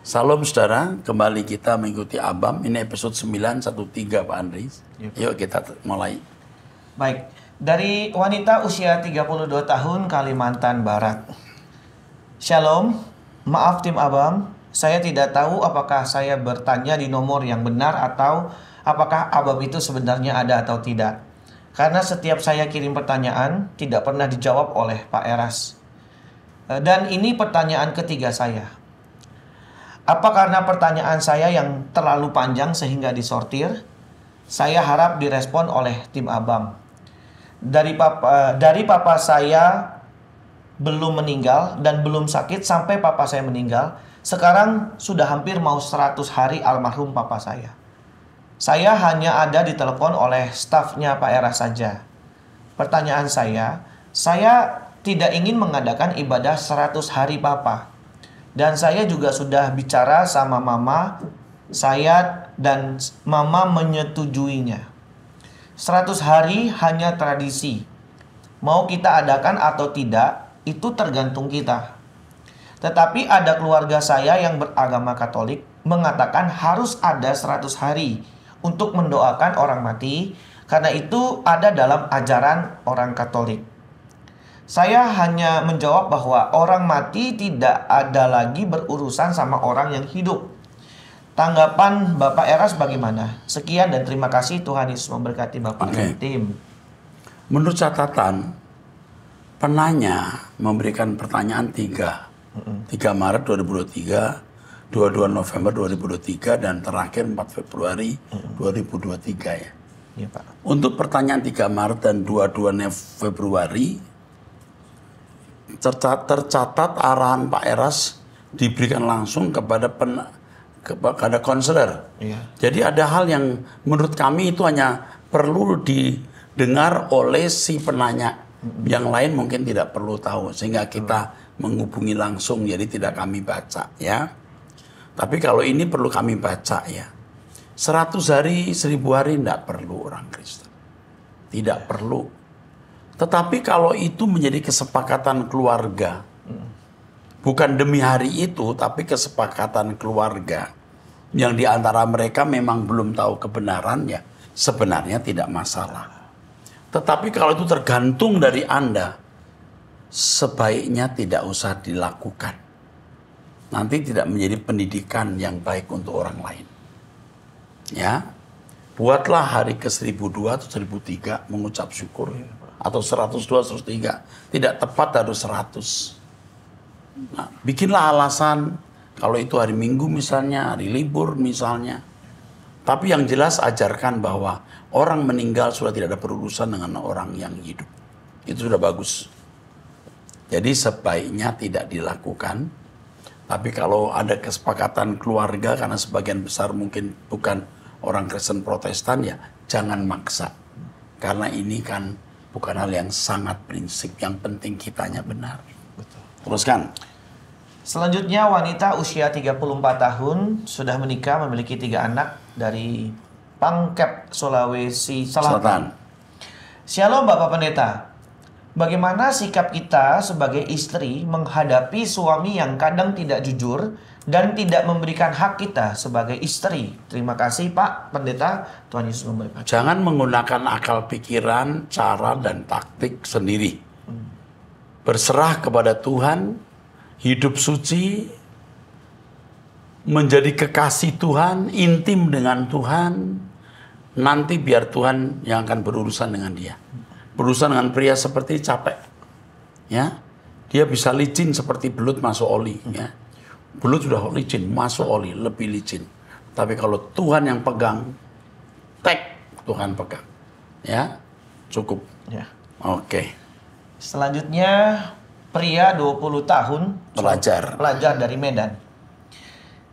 Salam saudara, kembali kita mengikuti Abam. Ini episode 913 Pak Andri. Yuk kita mulai. Baik, dari wanita usia 32 tahun Kalimantan Barat. Shalom, maaf tim Abam, saya tidak tahu apakah saya bertanya di nomor yang benar atau apakah Abam itu sebenarnya ada atau tidak. Karena setiap saya kirim pertanyaan, tidak pernah dijawab oleh Pak Eras. Dan ini pertanyaan ketiga saya. Apa karena pertanyaan saya yang terlalu panjang sehingga disortir? Saya harap direspon oleh tim Abam. Dari papa saya belum meninggal dan belum sakit sampai papa saya meninggal. Sekarang sudah hampir mau 100 hari almarhum papa saya. Saya hanya ada ditelepon oleh stafnya Pak Eras saja. Pertanyaan saya tidak ingin mengadakan ibadah 100 hari papa. Dan saya juga sudah bicara sama mama saya dan mama menyetujuinya. 100 hari hanya tradisi. Mau kita adakan atau tidak, itu tergantung kita. Tetapi ada keluarga saya yang beragama Katolik mengatakan harus ada 100 hari untuk mendoakan orang mati, karena itu ada dalam ajaran orang Katolik. Saya hanya menjawab bahwa orang mati tidak ada lagi berurusan sama orang yang hidup. Tanggapan Bapak Eras bagaimana? Sekian dan terima kasih. Tuhan Yesus memberkati Bapak dan tim. Menurut catatan, penanya memberikan pertanyaan 3 Maret 2023, 22 November 2023, dan terakhir 4 Februari 2023 ya. Ya, Pak. Untuk pertanyaan 3 Maret dan 22 Februari, tercatat arahan Pak Eras diberikan langsung kepada konselor. Iya. Jadi ada hal yang menurut kami itu hanya perlu didengar oleh si penanya. Yang lain mungkin tidak perlu tahu, sehingga kita menghubungi langsung, jadi tidak kami baca ya. Tapi kalau ini perlu kami baca ya. 100 hari, 1000 hari tidak perlu orang Kristen. Tidak perlu. Tetapi kalau itu menjadi kesepakatan keluarga, bukan demi hari itu, tapi kesepakatan keluarga, yang diantara mereka memang belum tahu kebenarannya, sebenarnya tidak masalah. Tetapi kalau itu tergantung dari Anda, sebaiknya tidak usah dilakukan. Nanti tidak menjadi pendidikan yang baik untuk orang lain. Ya, buatlah hari ke 1002 atau 1003 mengucap syukur. Atau 102, 103. Tidak tepat harus 100. Nah, bikinlah alasan. Kalau itu hari Minggu misalnya, hari libur misalnya. Tapi yang jelas ajarkan bahwa orang meninggal sudah tidak ada berurusan dengan orang yang hidup. Itu sudah bagus. Jadi sebaiknya tidak dilakukan. Tapi kalau ada kesepakatan keluarga, karena sebagian besar mungkin bukan orang Kristen Protestan, ya jangan maksa. Karena ini kan bukan hal yang sangat prinsip, yang penting kitanya benar. Betul. Teruskan. Selanjutnya wanita usia 34 tahun sudah menikah, memiliki 3 anak dari Pangkep, Sulawesi Selatan. Shalom Bapak Pendeta. Bagaimana sikap kita sebagai istri menghadapi suami yang kadang tidak jujur dan tidak memberikan hak kita sebagai istri? Terima kasih Pak Pendeta, Tuhan Yesus memberkati. Jangan menggunakan akal pikiran, cara, dan taktik sendiri. Berserah kepada Tuhan, hidup suci, menjadi kekasih Tuhan, intim dengan Tuhan. Nanti biar Tuhan yang akan berurusan dengan dia. Berurusan dengan pria seperti capek. Ya, dia bisa licin seperti belut masuk oli. Ya. Belut sudah licin, masuk oli, lebih licin. Tapi kalau Tuhan yang pegang, Tuhan pegang. Ya, cukup. Ya. Oke. Selanjutnya pria 20 tahun, pelajar dari Medan.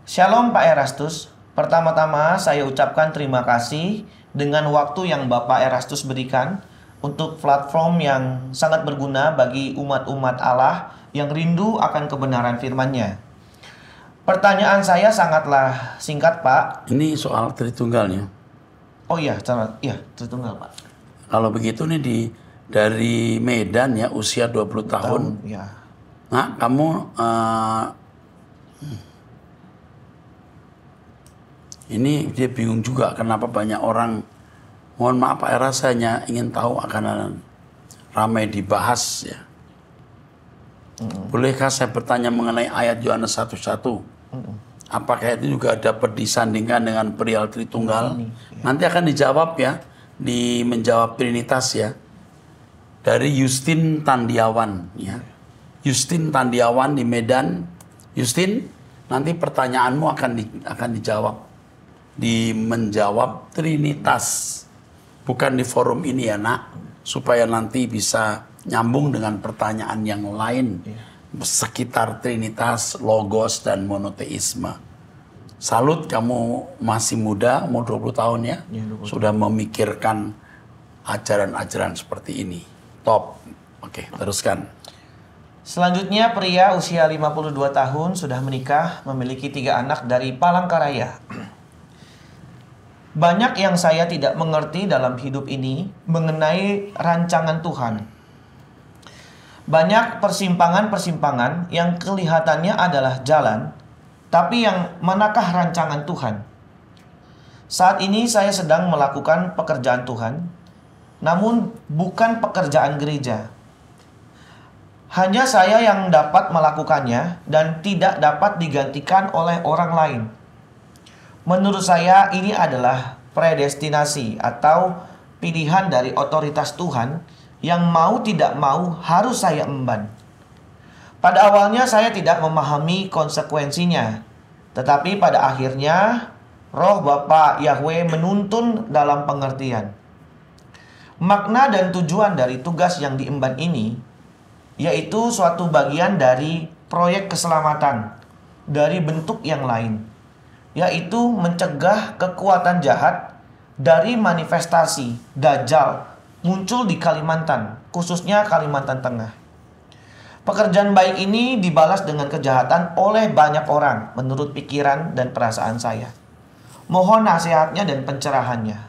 Shalom Pak Erastus. Pertama-tama saya ucapkan terima kasih dengan waktu yang Bapak Erastus berikan untuk platform yang sangat berguna bagi umat-umat Allah yang rindu akan kebenaran firman-Nya. Pertanyaan saya sangatlah singkat, Pak. Ini soal Tritunggalnya. Oh iya, Tritunggal, Pak. Kalau begitu nih dari Medan ya, usia 20 tahun. Ya. Nah, kamu Ini dia bingung juga kenapa banyak orang, mohon maaf Pak Era, saya hanya ingin tahu akan ramai dibahas ya. Bolehkah saya bertanya mengenai ayat Yohanes 1:1? Apakah itu juga dapat disandingkan dengan perihal Tritunggal? Nanti akan dijawab ya, di menjawab Trinitas ya. Dari Justin Tandiawan ya. Justin Tandiawan di Medan. Justin, nanti pertanyaanmu akan dijawab di menjawab Trinitas, bukan di forum ini ya nak, supaya nanti bisa nyambung dengan pertanyaan yang lain sekitar Trinitas, Logos dan monoteisme. Salut, kamu masih muda, umur 20 tahun ya, sudah memikirkan ajaran-ajaran seperti ini. Top. Oke, teruskan. Selanjutnya, pria usia 52 tahun sudah menikah, memiliki 3 anak dari Palangkaraya. Banyak yang saya tidak mengerti dalam hidup ini mengenai rancangan Tuhan. Banyak persimpangan-persimpangan yang kelihatannya adalah jalan, tapi yang manakah rancangan Tuhan? Saat ini saya sedang melakukan pekerjaan Tuhan, namun bukan pekerjaan gereja. Hanya saya yang dapat melakukannya dan tidak dapat digantikan oleh orang lain. Menurut saya ini adalah predestinasi atau pilihan dari otoritas Tuhan yang mau tidak mau harus saya emban. Pada awalnya saya tidak memahami konsekuensinya, tetapi pada akhirnya Roh Bapa Yahweh menuntun dalam pengertian. Makna dan tujuan dari tugas yang diemban ini yaitu suatu bagian dari proyek keselamatan dari bentuk yang lain, yaitu mencegah kekuatan jahat dari manifestasi Dajjal muncul di Kalimantan, khususnya Kalimantan Tengah. Pekerjaan baik ini dibalas dengan kejahatan oleh banyak orang menurut pikiran dan perasaan saya. Mohon nasihatnya dan pencerahannya.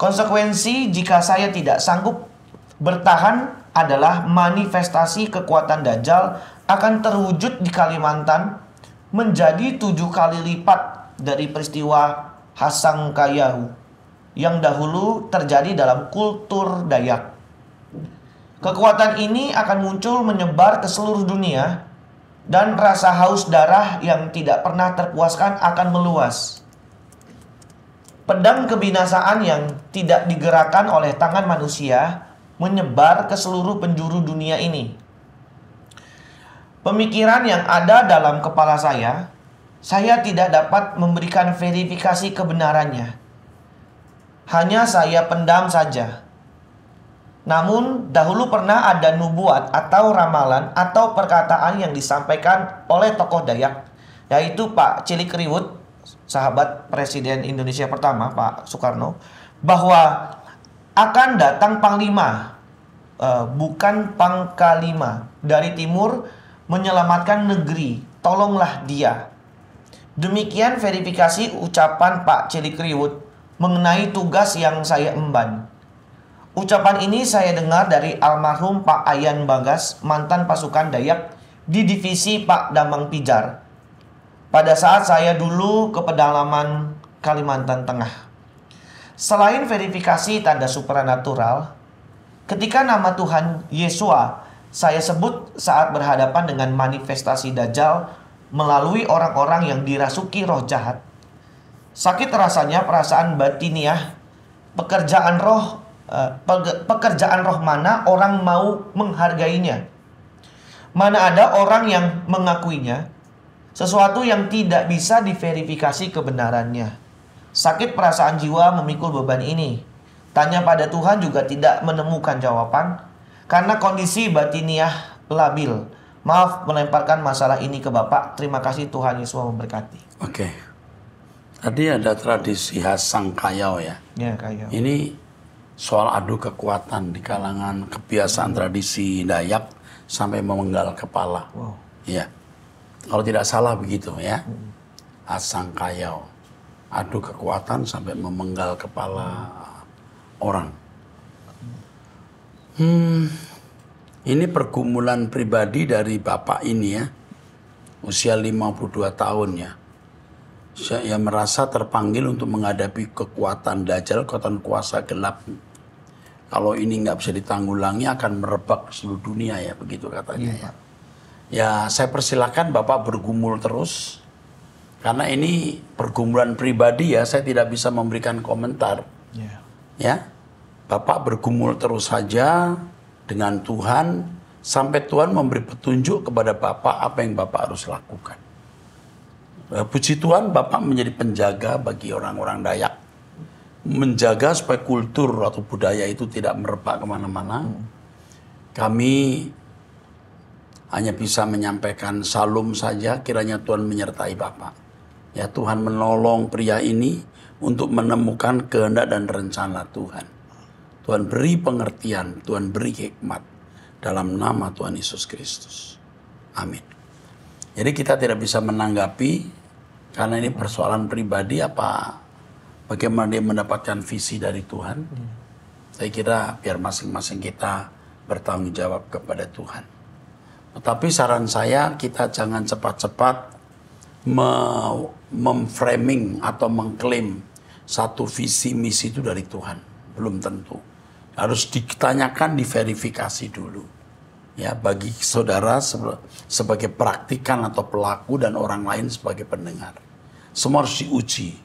Konsekuensi jika saya tidak sanggup bertahan adalah manifestasi kekuatan Dajjal akan terwujud di Kalimantan menjadi 7 kali lipat dari peristiwa Hasangkayahu yang dahulu terjadi dalam kultur Dayak. Kekuatan ini akan muncul menyebar ke seluruh dunia dan rasa haus darah yang tidak pernah terpuaskan akan meluas. Pedang kebinasaan yang tidak digerakkan oleh tangan manusia menyebar ke seluruh penjuru dunia ini. Pemikiran yang ada dalam kepala saya tidak dapat memberikan verifikasi kebenarannya. Hanya saya pendam saja. Namun dahulu pernah ada nubuat atau ramalan atau perkataan yang disampaikan oleh tokoh Dayak, yaitu Pak Cilik Riwut, sahabat Presiden Indonesia pertama Pak Soekarno, bahwa akan datang panglima, bukan pangkalima, dari timur menyelamatkan negeri, tolonglah dia. Demikian verifikasi ucapan Pak Cilik Riwut mengenai tugas yang saya emban. Ucapan ini saya dengar dari almarhum Pak Ayan Bagas, mantan pasukan Dayak di divisi Pak Damang Pijar, pada saat saya dulu ke pedalaman Kalimantan Tengah. Selain verifikasi tanda supranatural, ketika nama Tuhan Yesua saya sebut saat berhadapan dengan manifestasi Dajjal melalui orang-orang yang dirasuki roh jahat, sakit rasanya perasaan batiniah, pekerjaan roh mana orang mau menghargainya. Mana ada orang yang mengakuinya, sesuatu yang tidak bisa diverifikasi kebenarannya. Sakit perasaan jiwa memikul beban ini. Tanya pada Tuhan juga tidak menemukan jawaban, karena kondisi batiniah labil. Maaf melemparkan masalah ini ke Bapak. Terima kasih, Tuhan Yesus memberkati. Oke. Tadi ada tradisi Hasangkayau ya. Ya, Kayau. Ini soal adu kekuatan di kalangan kebiasaan tradisi Dayak sampai memenggal kepala. Wow. Ya. Kalau tidak salah begitu ya. Hasangkayau. Adu kekuatan sampai memenggal kepala orang. Ini pergumulan pribadi dari bapak ini ya. Usia 52 tahun ya. Saya merasa terpanggil untuk menghadapi kekuatan Dajjal, kekuatan kuasa gelap. Kalau ini nggak bisa ditanggulangi akan merebak seluruh dunia ya, begitu katanya ya. Ya saya persilakan Bapak bergumul terus. Karena ini pergumulan pribadi ya, saya tidak bisa memberikan komentar. Ya, Bapak bergumul terus saja dengan Tuhan sampai Tuhan memberi petunjuk kepada Bapak apa yang Bapak harus lakukan. Puji Tuhan, Bapak menjadi penjaga bagi orang-orang Dayak. Menjaga supaya kultur atau budaya itu tidak merebak kemana-mana. Kami hanya bisa menyampaikan salam saja, kiranya Tuhan menyertai Bapak. Ya, Tuhan menolong pria ini untuk menemukan kehendak dan rencana Tuhan. Tuhan beri pengertian, Tuhan beri hikmat dalam nama Tuhan Yesus Kristus. Amin. Jadi kita tidak bisa menanggapi karena ini persoalan pribadi bagaimana dia mendapatkan visi dari Tuhan. Saya kira biar masing-masing kita bertanggung jawab kepada Tuhan. Tetapi saran saya kita jangan cepat-cepat memframing atau mengklaim satu visi misi itu dari Tuhan. Belum tentu. Harus ditanyakan, diverifikasi dulu. Ya, bagi saudara sebagai praktikan atau pelaku dan orang lain sebagai pendengar. Semua harus diuji.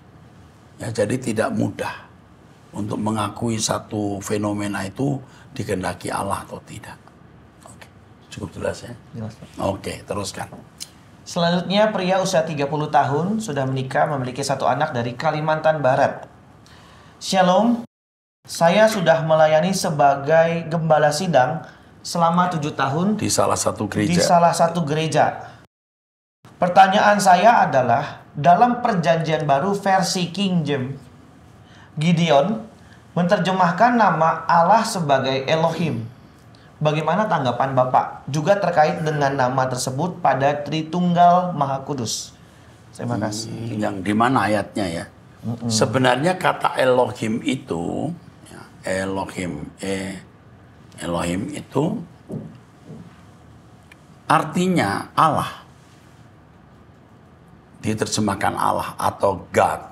Ya, jadi tidak mudah untuk mengakui satu fenomena itu dikehendaki Allah atau tidak. Oke, cukup jelas ya? Jelas, Pak. Oke, teruskan. Selanjutnya pria usia 30 tahun sudah menikah, memiliki satu anak dari Kalimantan Barat. Shalom, saya sudah melayani sebagai gembala sidang selama 7 tahun di salah satu gereja. Pertanyaan saya adalah, dalam perjanjian baru versi King James, Gideon menerjemahkan nama Allah sebagai Elohim. Bagaimana tanggapan Bapak juga terkait dengan nama tersebut pada Tritunggal Maha Kudus? Terima kasih. Yang di mana ayatnya ya? Sebenarnya kata Elohim itu, ya, Elohim itu artinya Allah. Diterjemahkan Allah atau God.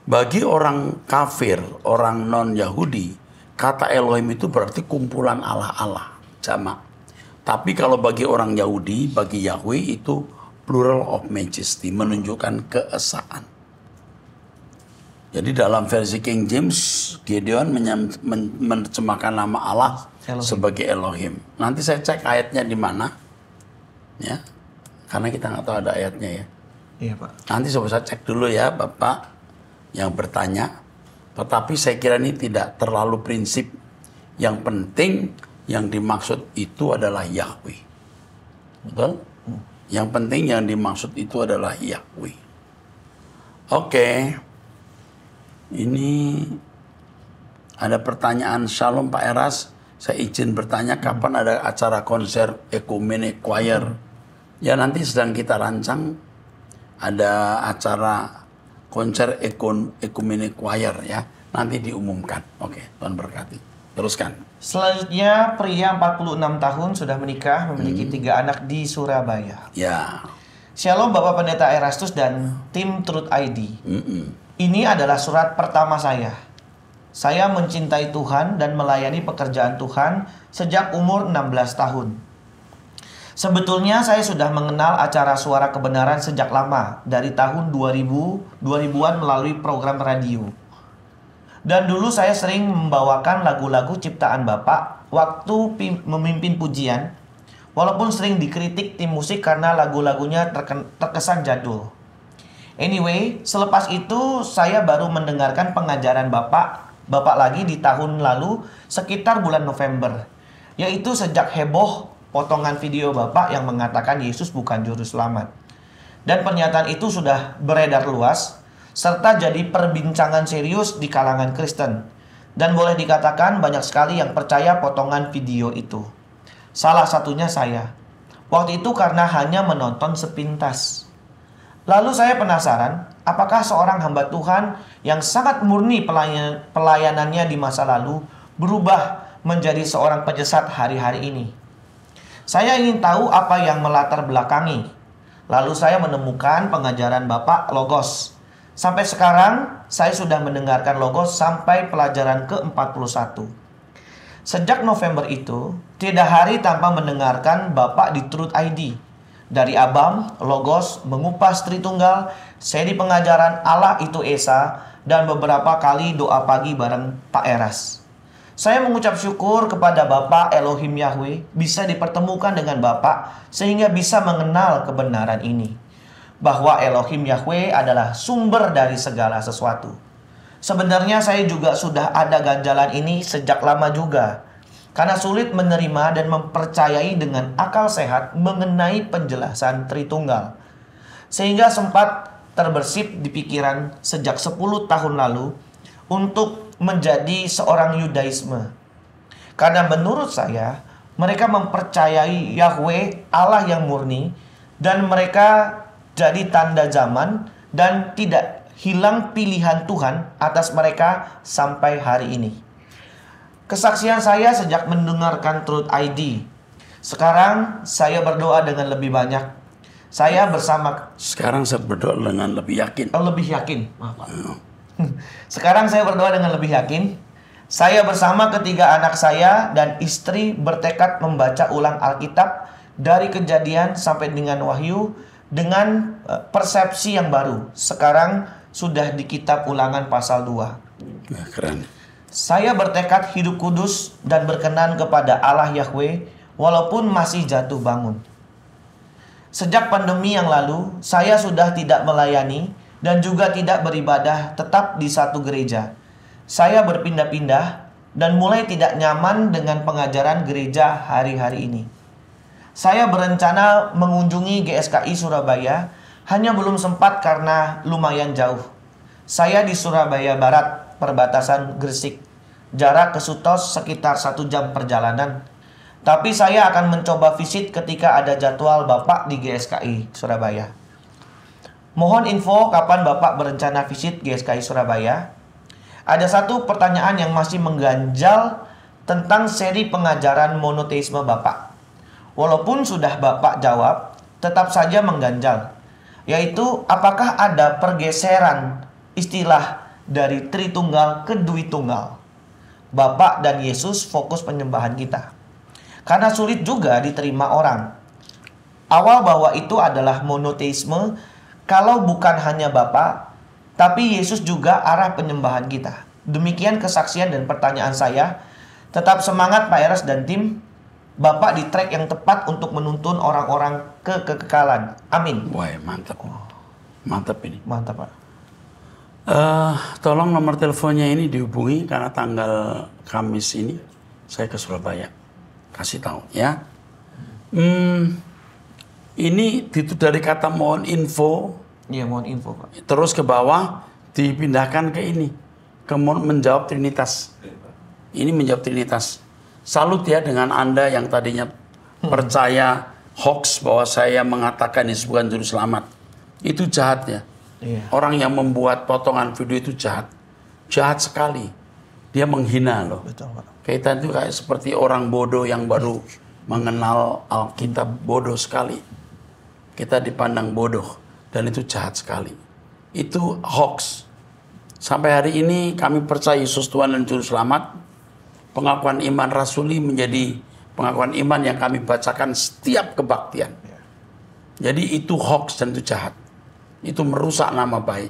Bagi orang kafir, orang non-Yahudi, kata Elohim itu berarti kumpulan Allah-Allah, jamak. Tapi kalau bagi orang Yahudi, bagi Yahweh itu plural of majesty, menunjukkan keesaan. Jadi dalam versi King James, Gideon menerjemahkan nama Allah Elohim sebagai Elohim. Nanti saya cek ayatnya di mana, ya, karena kita nggak tahu ada ayatnya ya. Iya, Pak. Nanti coba saya cek dulu ya Bapak yang bertanya. Tetapi saya kira ini tidak terlalu prinsip. Yang penting yang dimaksud itu adalah Yahweh. Betul? Yang penting yang dimaksud itu adalah Yahweh. Oke. Ini ada pertanyaan. Shalom Pak Eras. Saya izin bertanya kapan ada acara konser Ecumenic Choir. Ya nanti sedang kita rancang. Ada acara konser Ecumenic Choir ya. Nanti diumumkan. Oke, Tuhan berkati. Teruskan. Selanjutnya pria 46 tahun sudah menikah, memiliki 3 anak di Surabaya. Ya. Shalom Bapak Pendeta Erastus dan tim Truth ID. Ini adalah surat pertama saya. Saya mencintai Tuhan dan melayani pekerjaan Tuhan sejak umur 16 tahun. Sebetulnya saya sudah mengenal acara Suara Kebenaran sejak lama, dari tahun 2000-an melalui program radio. Dan dulu saya sering membawakan lagu-lagu ciptaan Bapak waktu memimpin pujian, walaupun sering dikritik tim musik karena lagu-lagunya terkesan jadul. Anyway, selepas itu saya baru mendengarkan pengajaran Bapak lagi di tahun lalu sekitar bulan November, yaitu sejak heboh potongan video Bapak yang mengatakan Yesus bukan juru selamat. Dan pernyataan itu sudah beredar luas, serta jadi perbincangan serius di kalangan Kristen. Dan boleh dikatakan banyak sekali yang percaya potongan video itu. Salah satunya saya. Waktu itu karena hanya menonton sepintas. Lalu saya penasaran, apakah seorang hamba Tuhan yang sangat murni pelayanannya di masa lalu berubah menjadi seorang penyesat hari-hari ini? Saya ingin tahu apa yang melatar belakangi. Lalu saya menemukan pengajaran Bapak Logos. Sampai sekarang saya sudah mendengarkan Logos sampai pelajaran ke-41. Sejak November itu, tidak hari tanpa mendengarkan Bapak di Truth ID. Dari Abam, Logos, mengupas Tritunggal, seri pengajaran Allah itu Esa, dan beberapa kali doa pagi bareng Pak Eras. Saya mengucap syukur kepada Bapak Elohim Yahweh bisa dipertemukan dengan Bapak sehingga bisa mengenal kebenaran ini. Bahwa Elohim Yahweh adalah sumber dari segala sesuatu. Sebenarnya saya juga sudah ada ganjalan ini sejak lama juga. Karena sulit menerima dan mempercayai dengan akal sehat mengenai penjelasan Tritunggal. Sehingga sempat terbersih di pikiran sejak 10 tahun lalu untuk menjadi seorang Yudaisme. Karena menurut saya, mereka mempercayai Yahweh Allah yang murni dan mereka jadi tanda zaman dan tidak hilang pilihan Tuhan atas mereka sampai hari ini. Kesaksian saya sejak mendengarkan Truth ID. Sekarang saya berdoa dengan lebih banyak. Sekarang saya berdoa dengan lebih yakin. Lebih yakin. Sekarang saya berdoa dengan lebih yakin. Saya bersama ketiga anak saya dan istri bertekad membaca ulang Alkitab dari Kejadian sampai dengan Wahyu dengan persepsi yang baru. Sekarang sudah di kitab Ulangan pasal 2. Ya, keren. Saya bertekad hidup kudus dan berkenan kepada Allah Yahweh walaupun masih jatuh bangun. Sejak pandemi yang lalu, saya sudah tidak melayani dan juga tidak beribadah tetap di satu gereja. Saya berpindah-pindah dan mulai tidak nyaman dengan pengajaran gereja hari-hari ini. Saya berencana mengunjungi GSKI Surabaya, hanya belum sempat karena lumayan jauh. Saya di Surabaya Barat, perbatasan Gresik. Jarak ke Sutos sekitar 1 jam perjalanan. Tapi saya akan mencoba visit ketika ada jadwal Bapak di GSKI Surabaya. Mohon info kapan Bapak berencana visit GSKI Surabaya. Ada satu pertanyaan yang masih mengganjal tentang seri pengajaran monoteisme Bapak. Walaupun sudah Bapak jawab, tetap saja mengganjal. Yaitu apakah ada pergeseran istilah dari Tritunggal ke Duitunggal. Bapak dan Yesus fokus penyembahan kita. Karena sulit juga diterima orang. Awal bahwa itu adalah monoteisme. Kalau bukan hanya Bapa, tapi Yesus juga arah penyembahan kita. Demikian kesaksian dan pertanyaan saya. Tetap semangat Pak Eras dan tim. Bapak di track yang tepat untuk menuntun orang-orang ke kekekalan. Amin. Wah, mantap. Mantap ini. Mantap, Pak. Tolong nomor teleponnya ini dihubungi karena tanggal Kamis ini saya ke Surabaya. Kasih tahu ya. Ini itu dari kata mohon info. Iya, mohon info, Pak. Terus ke bawah dipindahkan ke ini. Menjawab Trinitas. Ini menjawab Trinitas. Salut ya dengan Anda yang tadinya percaya hoax bahwa saya mengatakan Yesus bukan juru selamat. Itu jahat ya. Iya. Orang yang membuat potongan video itu jahat. Jahat sekali. Dia menghina loh. Betul, Pak. Kita itu kayak seperti orang bodoh yang baru mengenal Alkitab, bodoh sekali. Kita dipandang bodoh dan itu jahat sekali. Itu hoax. Sampai hari ini kami percaya Yesus Tuhan dan Juru Selamat. Pengakuan iman rasuli menjadi pengakuan iman yang kami bacakan setiap kebaktian. Jadi itu hoax dan itu jahat. Itu merusak nama baik.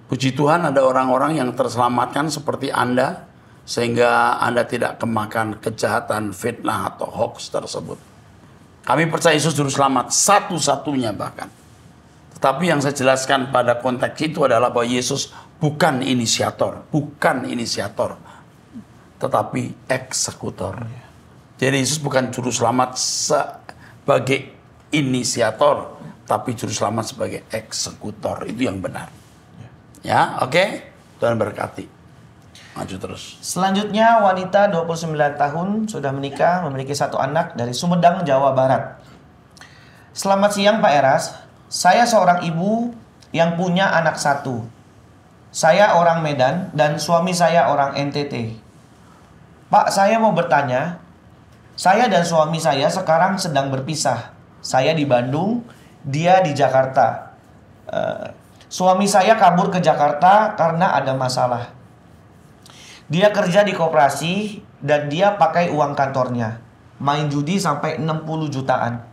Puji Tuhan ada orang-orang yang terselamatkan seperti Anda. Sehingga Anda tidak kemakan kejahatan, fitnah atau hoax tersebut. Kami percaya Yesus Juru Selamat, satu-satunya bahkan. Tetapi yang saya jelaskan pada konteks itu adalah bahwa Yesus bukan inisiator. Bukan inisiator. Tetapi eksekutor. Jadi Yesus bukan Juru Selamat sebagai inisiator. Tapi Juru Selamat sebagai eksekutor. Itu yang benar. Ya, oke? Tuhan berkati. Maju terus. Selanjutnya wanita 29 tahun sudah menikah, memiliki 1 anak dari Sumedang, Jawa Barat. Selamat siang Pak Eras. Saya seorang ibu yang punya anak 1. Saya orang Medan dan suami saya orang NTT. Pak, saya mau bertanya. Saya dan suami saya sekarang sedang berpisah. Saya di Bandung, dia di Jakarta. Suami saya kabur ke Jakarta karena ada masalah. Dia kerja di koperasi dan dia pakai uang kantornya. Main judi sampai 60 jutaan.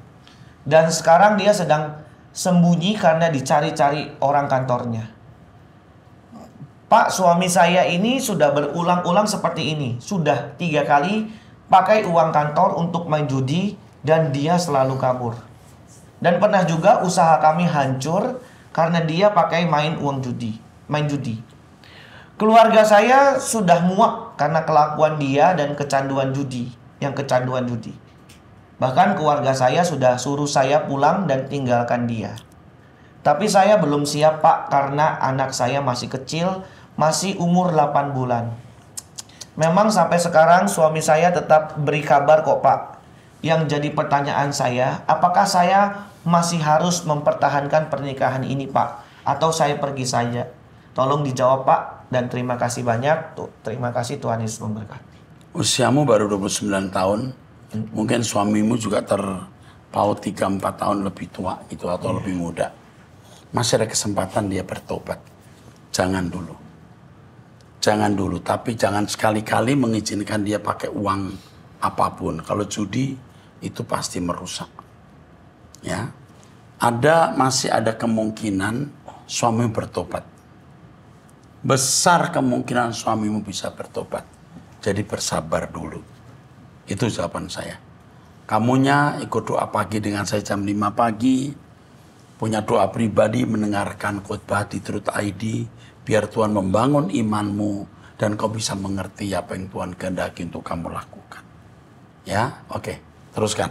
Dan sekarang dia sedang sembunyi karena dicari-cari orang kantornya. Pak, suami saya ini sudah berulang-ulang seperti ini. Sudah 3 kali pakai uang kantor untuk main judi dan dia selalu kabur. Dan pernah juga usaha kami hancur karena dia pakai main judi. Keluarga saya sudah muak karena kelakuan dia dan kecanduan judi. Bahkan keluarga saya sudah suruh saya pulang dan tinggalkan dia. Tapi saya belum siap, Pak, karena anak saya masih kecil, masih umur 8 bulan. Memang sampai sekarang suami saya tetap beri kabar kok, Pak. Yang jadi pertanyaan saya, apakah saya masih harus mempertahankan pernikahan ini, Pak? Atau saya pergi saja? Tolong dijawab, Pak. Dan terima kasih banyak. Terima kasih, Tuhan Yesus memberkati. Usiamu baru 29 tahun. Mungkin suamimu juga terpaut 3-4 tahun lebih tua gitu atau lebih muda. Masih ada kesempatan dia bertobat. Jangan dulu, tapi jangan sekali-kali mengizinkan dia pakai uang apapun. Kalau judi itu pasti merusak. Ya. Masih ada kemungkinan suamimu bertobat. Besar kemungkinan suamimu bisa bertobat. Jadi bersabar dulu. Itu jawaban saya. Kamunya ikut doa pagi dengan saya jam 5 pagi. Punya doa pribadi mendengarkan khotbah di Truth ID. Biar Tuhan membangun imanmu. Dan kau bisa mengerti apa yang Tuhan kehendaki untuk kamu lakukan. Ya, oke. Teruskan.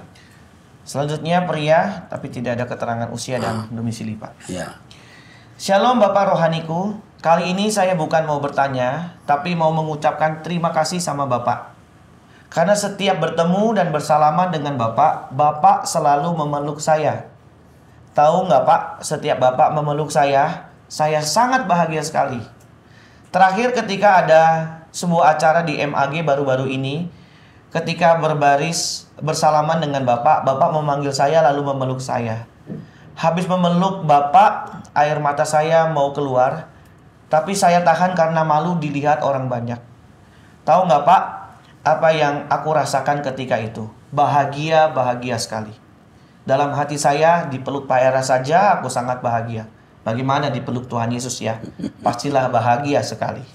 Selanjutnya pria, tapi tidak ada keterangan usia dan domisili, Pak. Ya. Shalom Bapak Rohaniku. Kali ini saya bukan mau bertanya, tapi mau mengucapkan terima kasih sama Bapak. Karena setiap bertemu dan bersalaman dengan Bapak, Bapak selalu memeluk saya. Tahu nggak, Pak, setiap Bapak memeluk saya sangat bahagia sekali. Terakhir ketika ada sebuah acara di MAG baru-baru ini, ketika berbaris bersalaman dengan Bapak, Bapak memanggil saya lalu memeluk saya. Habis memeluk Bapak, air mata saya mau keluar, tapi saya tahan karena malu dilihat orang banyak. Tahu nggak, Pak, apa yang aku rasakan ketika itu? Bahagia sekali. Dalam hati saya, dipeluk Pak Era saja aku sangat bahagia. Bagaimana dipeluk Tuhan Yesus ya? Pastilah bahagia sekali.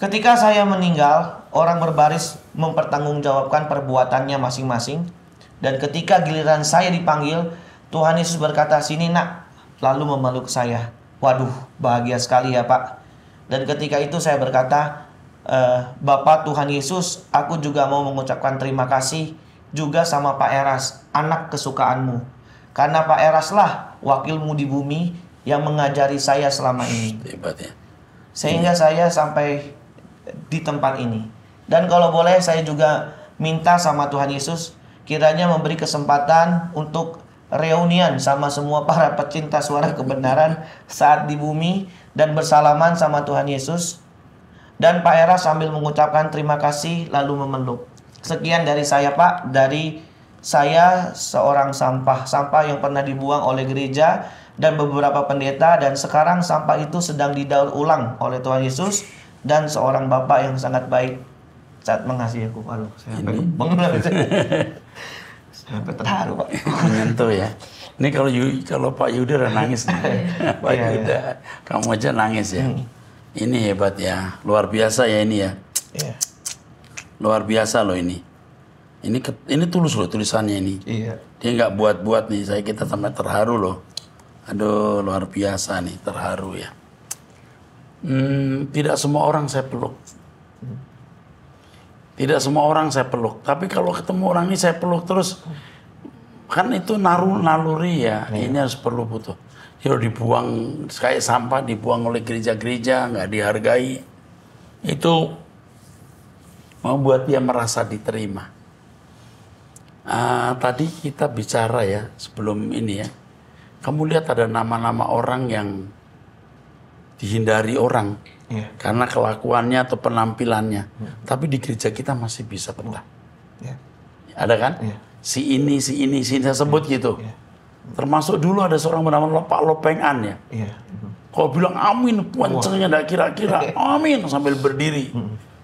Ketika saya meninggal, orang berbaris mempertanggungjawabkan perbuatannya masing-masing. Dan ketika giliran saya dipanggil, Tuhan Yesus berkata, "Sini nak," lalu memeluk saya. Waduh, bahagia sekali ya, Pak. Dan ketika itu saya berkata, Bapak Tuhan Yesus, aku juga mau mengucapkan terima kasih juga sama Pak Eras, anak kesukaanmu. Karena Pak Eras lah wakilmu di bumi yang mengajari saya selama ini. Hebat ya. Sehingga saya sampai di tempat ini. Dan kalau boleh saya juga minta sama Tuhan Yesus kiranya memberi kesempatan untuk reunian sama semua para pecinta suara kebenaran saat di bumi dan bersalaman sama Tuhan Yesus. Dan Pak Era sambil mengucapkan terima kasih lalu memeluk. Sekian dari saya, Pak. Dari saya seorang sampah yang pernah dibuang oleh gereja dan beberapa pendeta, dan sekarang sampah itu sedang didaur ulang oleh Tuhan Yesus dan seorang Bapak yang sangat baik saat mengasihi aku. Aduh, saya sampai terharu, Pak. Menyentuh ya. Ini kalau Pak Yuda udah nangis nih. Pak Yuda, kamu aja nangis ya. Ini hebat ya, luar biasa ya ini ya. Luar biasa loh ini. Ini tulus loh tulisannya ini. Dia nggak buat-buat nih. Kita sampai terharu loh. Aduh, luar biasa nih, terharu ya. Tidak semua orang saya peluk. Tidak semua orang saya peluk. Tapi kalau ketemu orang ini saya peluk terus. Kan itu naluri ya. Ini harus perlu butuh. Dia dibuang kayak sampah, dibuang oleh gereja-gereja, nggak dihargai. Itu membuat dia merasa diterima. Tadi kita bicara ya sebelum ini ya. Kamu lihat ada nama-nama orang yang dihindari orang. Karena kelakuannya atau penampilannya. Tapi di gereja kita masih bisa betah. Ada kan? Si ini saya sebut gitu. Termasuk dulu ada seorang bernama Pak Lopeng An ya. Iya. Kalau bilang amin, kencengnya enggak kira-kira. Amin sambil berdiri.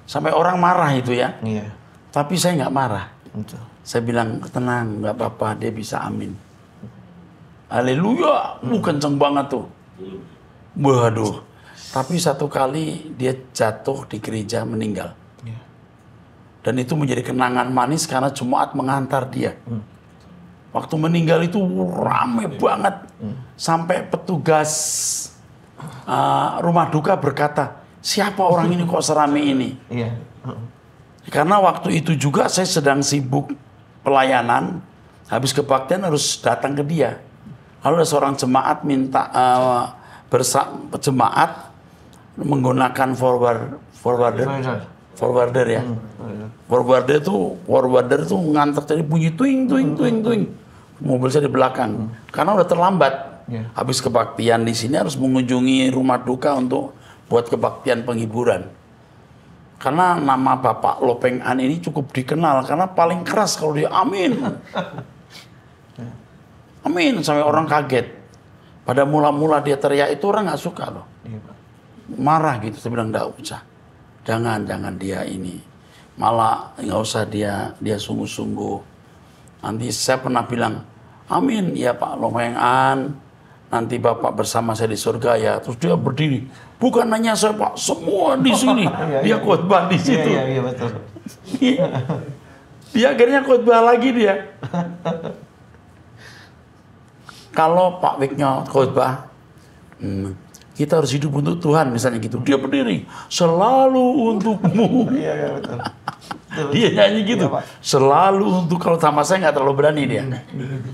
Sampai orang marah itu ya. Iya. Tapi saya nggak marah. Betul. Saya bilang, tenang, nggak apa-apa, dia bisa amin. Haleluya, kenceng banget tuh. Waduh. Tapi satu kali dia jatuh di gereja meninggal. Iya. Dan itu menjadi kenangan manis karena jemaat mengantar dia. Waktu meninggal itu rame banget. Sampai petugas rumah duka berkata, siapa orang ini kok serame ini? Iya. Karena waktu itu juga saya sedang sibuk pelayanan. Habis kebaktian harus datang ke dia. Lalu ada seorang jemaat minta jemaat menggunakan forwarder ya. Forwarder tuh ngantar tadi bunyi tuing. Mobil saya di belakang. Karena udah terlambat. Habis kebaktian di sini harus mengunjungi rumah duka untuk buat kebaktian penghiburan. Karena nama Bapak Lopeng An ini cukup dikenal karena paling keras kalau dia amin. Amin sampai orang kaget. Pada mula-mula dia teriak itu orang nggak suka loh. Marah gitu, saya bilang nggak usah. Jangan dia ini. Malah nggak usah dia sungguh-sungguh. Nanti saya pernah bilang, amin ya Pak Lopeng An. Nanti Bapak bersama saya di surga ya. Terus dia berdiri. Bukan hanya saya Pak, semua di sini. Dia khotbah di situ. Iya, betul. Dia akhirnya khotbah lagi dia. Kalau Pak Wiknya khotbah, kita harus hidup untuk Tuhan misalnya gitu. Dia berdiri, selalu untukmu. Iya, betul. Dia nyanyi gitu, selalu untuk, kalau sama saya nggak terlalu berani dia.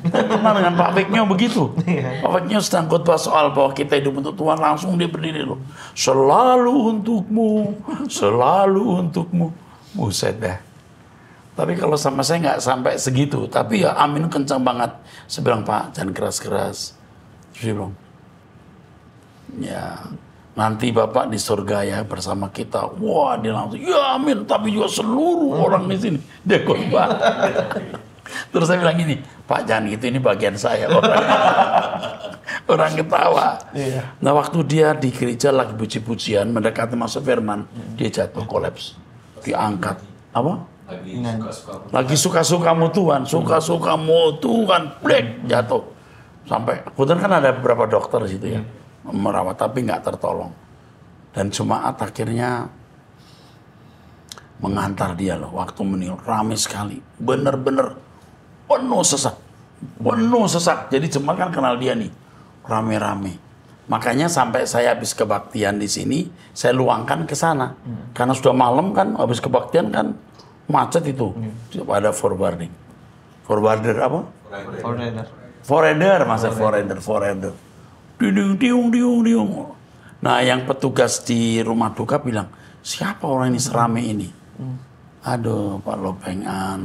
Pernah dengan Pak Wiknya begitu. Pak Wiknya sedang khotbah soal bahwa kita hidup untuk Tuhan, langsung dia berdiri loh. Selalu untukmu. Buset dah. Tapi kalau sama saya nggak sampai segitu. Tapi ya amin kencang banget. Saya bilang, Pak jangan keras-keras. Terus dia bilang, ya nanti Bapak di surga ya bersama kita. Wah dia langsung, ya amin. Tapi juga seluruh orang di sini. Dia khotbah. Terus saya bilang gini, Pak jangan gitu, ini bagian saya. Orang ketawa. Nah waktu dia di gereja lagi puji-pujian, mendekati masuk firman, dia jatuh kolaps. Diangkat. Apa? Lagi suka-sukamu Tuhan. Suka-sukamu Tuhan. Blek, jatuh. Sampai, kebetulan kan ada beberapa dokter di situ ya. Merawat, tapi nggak tertolong. Dan jemaat akhirnya mengantar dia loh. Waktu meninggal, ramai sekali. Bener-bener penuh sesak. Jadi jemaat kan kenal dia nih. Rame-rame. Makanya sampai saya habis kebaktian di sini, saya luangkan ke sana. Karena sudah malam kan, habis kebaktian kan macet itu. Ada forwarder apa? Forwarder. Diung. Nah, yang petugas di rumah duka bilang, siapa orang ini serame ini? Aduh, Pak Lopeng An.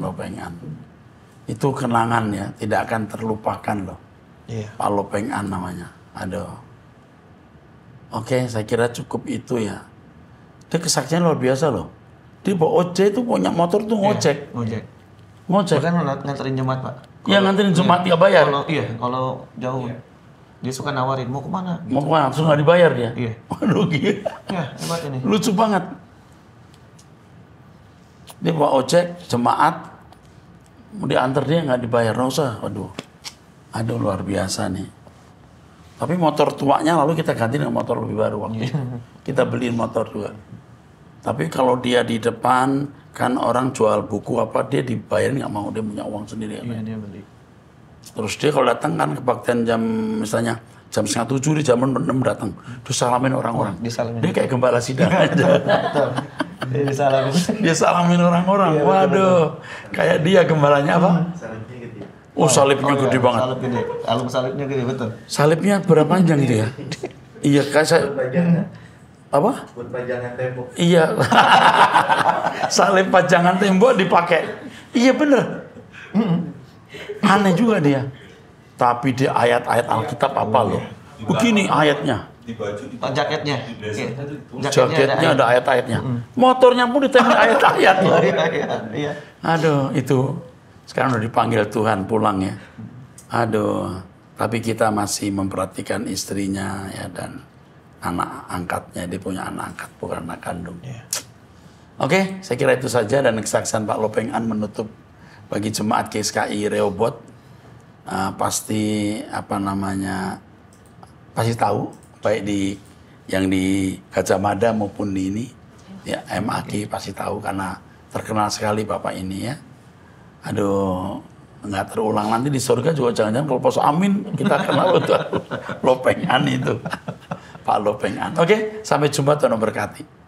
Itu kenangan ya, tidak akan terlupakan loh. Pak Lopeng An namanya. Aduh. Oke, saya kira cukup itu ya. Dia kesaksian luar biasa loh. Dia bawa ojek itu, punya motor tuh ngojek. Bahkan nganterin jemaat Pak. Iya, nganterin jemaat dia bayar. Kalau jauh. Dia suka nawarin, mau kemana? Gitu. Mau kemana? Langsung nggak dibayar dia? Iya. Waduh gila. Ya, hebat ini. Lucu banget. Dia bawa ojek, jemaat, mau diantar dia nggak dibayar, nggak usah. Waduh. Aduh luar biasa nih. Tapi motor tuanya lalu kita ganti dengan motor lebih baru waktu itu. Kita beliin motor juga. Tapi kalau dia di depan, kan orang jual buku apa, dia dibayarin nggak mau, dia punya uang sendiri. Iya, dia beli. Terus dia kalau datang kan kebaktian misalnya jam 6:30, dia jam 6 datang. Terus salamin orang-orang. Dia kayak gembala sidang aja. Dia salamin orang-orang. Waduh, kayak dia gembalanya apa? Oh salibnya gede banget. Album salibnya gede, betul. Salibnya berapa panjang itu ya? Iya kayak saya. Apa? Buat pajangan tembok. Iya. Salib pajangan tembok dipakai. Iya bener. Aneh juga dia. Tapi dia ayat-ayat Alkitab apa loh. Begini ayatnya. Di baju, di jaketnya. Jaketnya ada ayat-ayatnya. Motornya pun ditempel ayat-ayat loh. Iya. Aduh itu. Sekarang udah dipanggil Tuhan pulang ya. Aduh. Tapi kita masih memperhatikan istrinya ya dan anak angkatnya. Dia punya anak angkat, bukan anak kandung. Yeah. Oke, saya kira itu saja dan kesaksian Pak Lopeng An menutup bagi jemaat GSKI Rehoboth. Pasti pasti tahu baik yang di Gajah Mada maupun di ini ya MAG pasti tahu karena terkenal sekali Bapak ini ya. Aduh, nggak terulang nanti di surga juga jangan-jangan kalau pos amin kita kenal betul Lopeng An itu Pak Lopeng An. Oke, sampai jumpa, Tuhan memberkati.